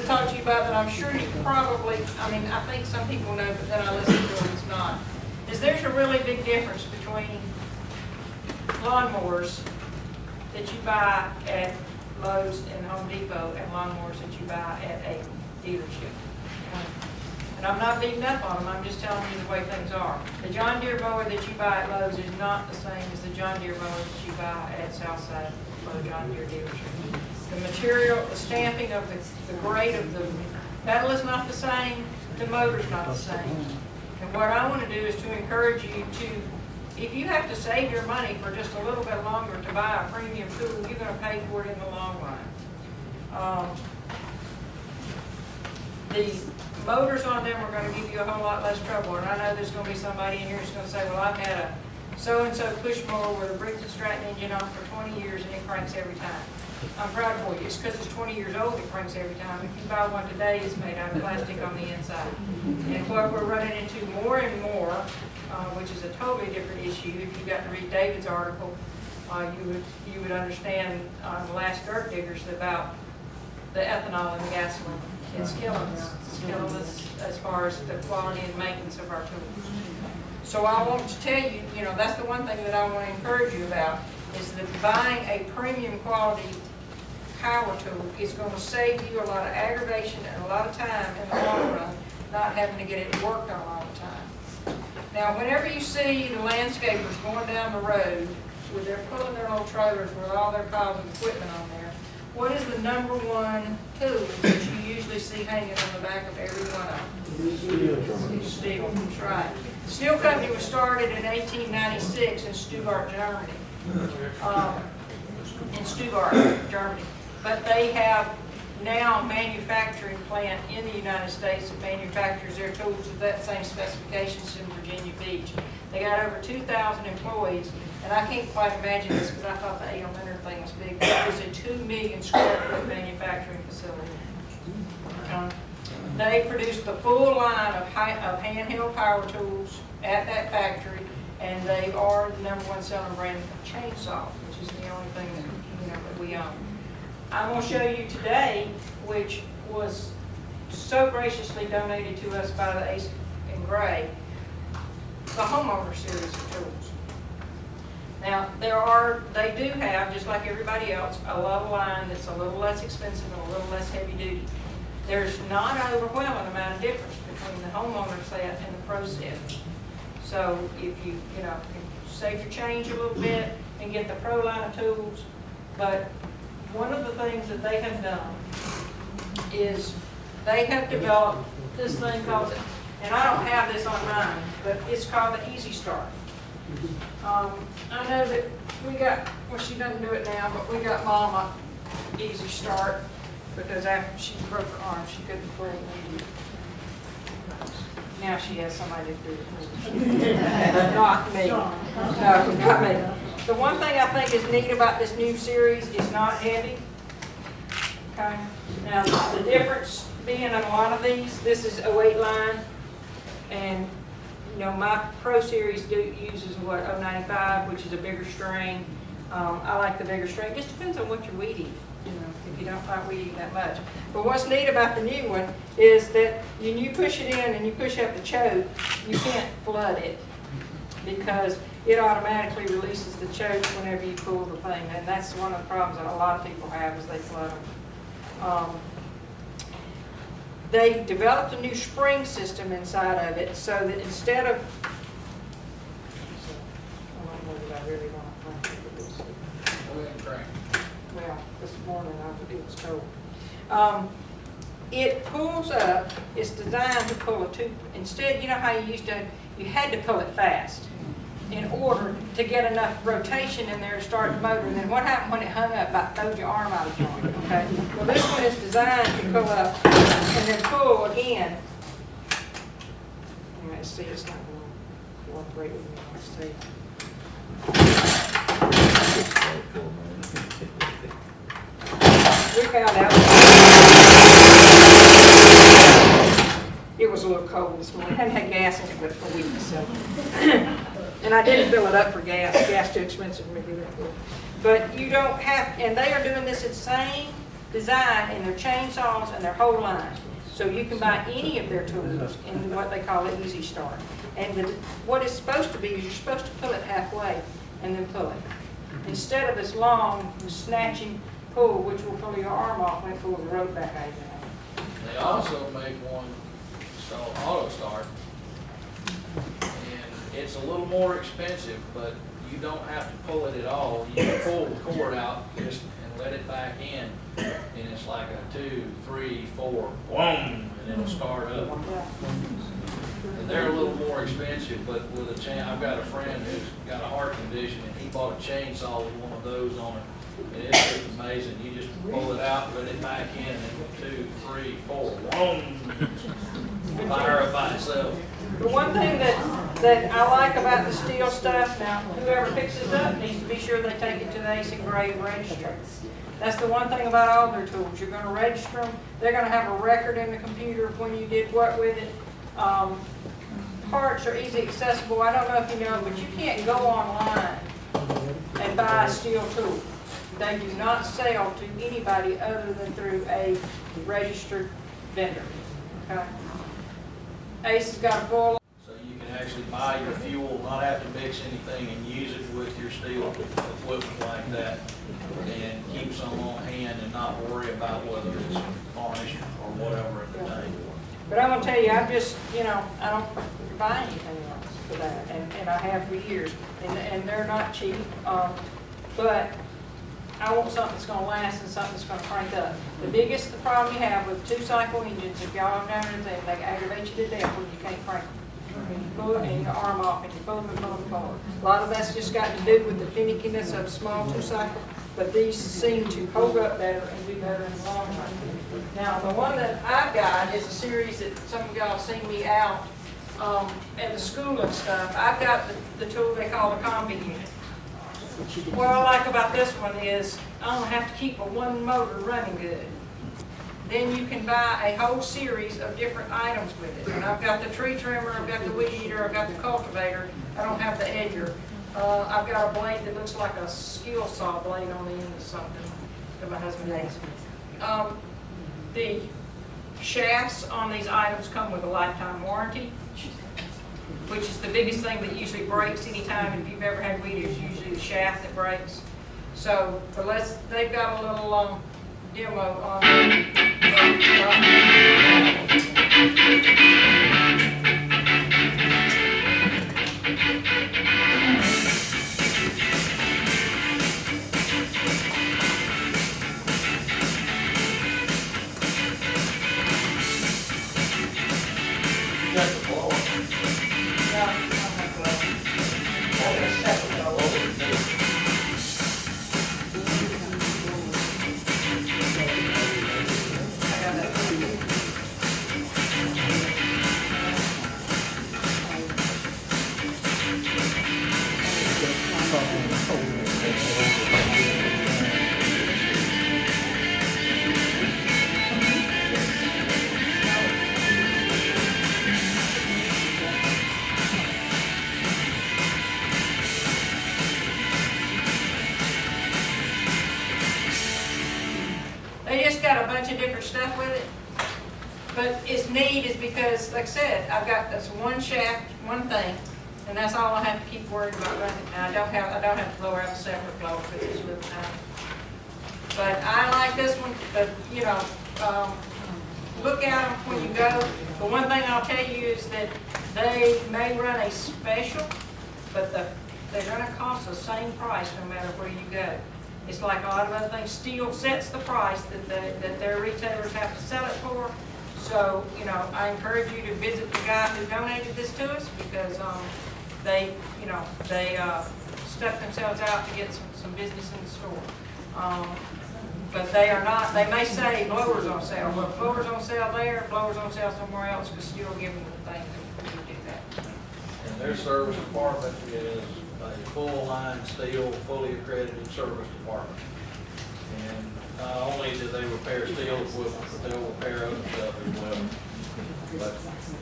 to talk to you about that I'm sure you probably, I mean, I think some people know, but then I listen to them, it's not, is there's a really big difference between lawnmowers that you buy at Lowe's and Home Depot and lawnmowers that you buy at a dealership. And I'm not beating up on them, I'm just telling you the way things are. The John Deere mower that you buy at Lowe's is not the same as the John Deere mower that you buy at Southside John Deere dealership. The material, the stamping of the grade of the metal is not the same, the motor's not the same. And what I want to do is to encourage you to, if you have to save your money for just a little bit longer to buy a premium tool, you're going to pay for it in the long run. The motors on them are going to give you a whole lot less trouble. And I know there's going to be somebody in here who's going to say, well, I've had a so-and-so push mower with a Briggs & Stratton engine on for 20 years and it cranks every time. I'm proud for you. It's because it's 20 years old, it cranks every time. If you buy one today, it's made out of plastic on the inside. And what we're running into more and more, which is a totally different issue, if you got to read David's article, you would understand on the last dirt diggers about the ethanol in the gasoline. It's killing us. It's killing us as far as the quality and maintenance of our tools. So I want to tell you, you know, that's the one thing that I want to encourage you about, is that buying a premium quality power tool is going to save you a lot of aggravation and a lot of time in the long run, not having to get it worked on all the time. Now, whenever you see the landscapers going down the road, where they're pulling their old trailers with all their piles of equipment on there, what is the number one tool that you usually see hanging on the back of every one of them? Stihl. That's right. The Stihl company was started in 1896 in Stuttgart, Germany. But they have now a manufacturing plant in the United States that manufactures their tools with that same specifications in Virginia Beach. They got over 2,000 employees, and I can't quite imagine this because I thought the Elementor thing was big. It was a 2 million square foot manufacturing facility. They produce the full line of handheld power tools at that factory, and they are the #1 selling brand of chainsaw, which is the only thing that we own. I'm going to show you today, which was so graciously donated to us by the Ace and Gray, the homeowner series of tools. Now, they do have, just like everybody else, a level line that's a little less expensive and a little less heavy duty. There's not an overwhelming amount of difference between the homeowner set and the pro set. So if you save your change a little bit and get the pro line of tools, but one of the things that they have done is they have developed this thing called, and I don't have this on mine, but it's called the Easy2Start. I know that we got, well, she doesn't do it now, but we got Mama Easy2Start because after she broke her arm, she couldn't bring it. Now she has somebody to do it for her. Not me. No, not me. The one thing I think is neat about this new series is not heavy. Okay. Now the difference being in a lot of these, this is a weight line, and my Pro Series uses what, 095, which is a bigger string. I like the bigger string. It just depends on what you're weeding. If you don't like weeding that much. But what's neat about the new one is that when you push it in and you push up the choke, you can't flood it because it automatically releases the choke whenever you pull the thing. And that's one of the problems that a lot of people have is they flood them. They developed a new spring system inside of it so that instead of, I don't know that I really want to think of this. Well, this morning it was cold. It pulls up, it's designed to pull a tube. Instead, you know how you had to pull it fast in order to get enough rotation in there to start the motor. And then what happened when it hung up? About throwed your arm out of joint. Okay. Well, this one is designed to pull up and then pull again. Let's see, it's not going to cooperate with me. Let's see. We found out it was a little cold this morning. I hadn't had gas in it but for a week, so. And I didn't fill it up for gas. Gas too expensive for me to do that for. But you don't have, and they are doing this at the same design in their chainsaws and their whole line. So you can buy any of their tools in what they call an Easy2Start. And what it's supposed to be is you're supposed to pull it halfway and then pull it. Instead of this long, snatching pull, which will pull your arm off when it pulls the rope back out of your hand. They also make one called Auto Start, and it's a little more expensive, but you don't have to pull it at all. You can pull the cord out just and let it back in, and it's like a 2, 3, 4, boom, and it'll start up. And they're a little more expensive, but with a I've got a friend who's got a heart condition, and he bought a chainsaw with one of those on it. And it's just amazing. You just pull it out, let it back in, and 2, 3, 4, boom, fire up by itself. The one thing that I like about the Stihl stuff, now whoever picks this up needs to be sure they take it to the Ace Engraved registry. That's the one thing about all their tools. You're going to register them. They're going to have a record in the computer of when you did what with it. Parts are easy accessible. I don't know if you know, but you can't go online and buy a Stihl tool. They do not sell to anybody other than through a registered vendor. Okay? Ace has got a full. So you can actually buy your fuel, not have to mix anything, and use it with your steel equipment like that, and keep some on hand and not worry about whether it's varnished or whatever in the tank. But I'm going to tell you, I just, I don't buy anything else for that, and I have for years, and they're not cheap, but I want something that's going to last and something that's going to crank up. The problem you have with 2-cycle engines, if y'all have done anything, they aggravate you to death when you can't crank them. And you pull it and your arm off and you pull them and pull them apart. A lot of that's just got to do with the finickiness of small 2-cycle, but these seem to hold up better and do better in the long run. Now, the one that I've got is a series that some of y'all have seen me out at the school and stuff. I've got the tool they call the combi unit. What I like about this one is I don't have to keep one motor running good. Then you can buy a whole series of different items with it. And I've got the tree trimmer, I've got the weed eater, I've got the cultivator. I don't have the edger. I've got a blade that looks like a skill saw blade on the end of something that my husband has. The shafts on these items come with a lifetime warranty, which is the biggest thing that usually breaks anytime. If you've ever had weed eaters, usually the shaft that breaks. So, they've got a little demo on They just got a bunch of different stuff with it. But it's neat is because, like I said, I've got this one shaft, one thing, and that's all I have to keep worrying about running. And I don't have to blow out a separate blower for this little time. But I like this one, but look at them when you go. The one thing I'll tell you is that they may run a special, but they're going to cost the same price no matter where you go. It's like a lot of other things. Stihl sets the price that their retailers have to sell it for. So, I encourage you to visit the guy who donated this to us because they stuck themselves out to get some business in the store. But they are not, they may say blowers on sale. Well, blowers on sale there, blowers on sale somewhere else, because Stihl give them the thing to do that. And their service department is a full-line Stihl, fully accredited service department. And not only do they repair Stihl equipment, but they'll repair other stuff as well. But